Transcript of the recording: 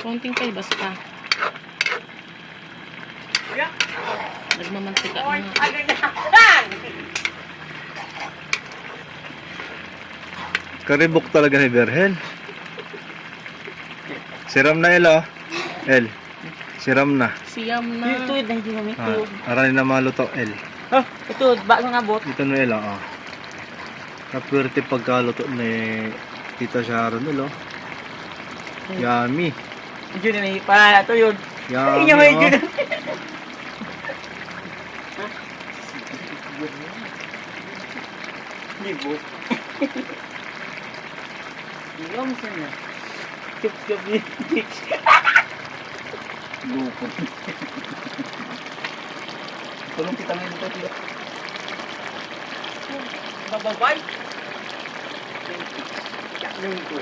Konting palbas pa. Nagmamantika na. Karibok talaga ni Berhel. Siram na El, oh. El. Siram na. Siyam na. Ito, hindi namin ito. Arani na maluto, El. Ah, ito, bago nga bot. Ito na El, oh. Napwerte pagkaluto ni Tita Sharon, El, oh. Yummy. Yun na para ito yun. Yummy, Inyo may oh. yun. Hindi bot. Iyong siya. Chup-chup yun. Lupot. Tulong kita ngayon ito, tiyo. Bababay. Yan ko.